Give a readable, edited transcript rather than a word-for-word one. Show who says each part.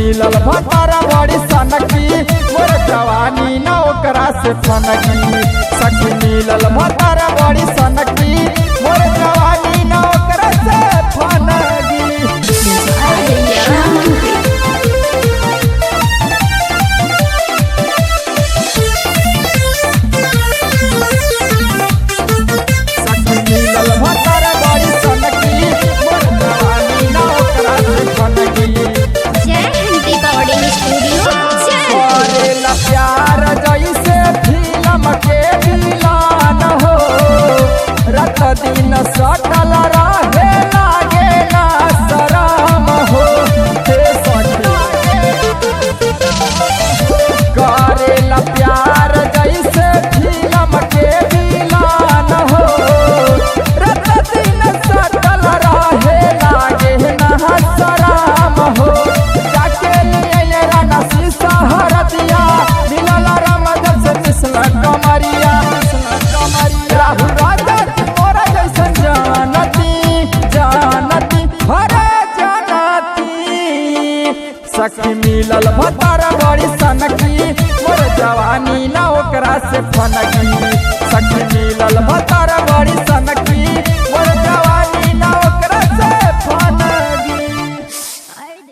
Speaker 1: मिलल भतारा बड़ी सनकी मोर जवानी न ओकरा से फनकी। सखी मिलल भतारा बड़ी सनकी मोर जवानी न ओकरा से फनकी। प्यार जैसे फिल्म के विलान हो रात दिन सटल रहे लागे ना शरम हो। करेला प्यार जैसे फिल्म के विलान हो रात दिन सटल रहे लागे ना शरम हो। जाके लिए राना शीशा हर दिया कमरिया राहुल राजा मोरा जैसन जानती हरे जानती। सखी मिलल भतारा बड़ी सनकी मोर जवानी न ओकरा से फनकी।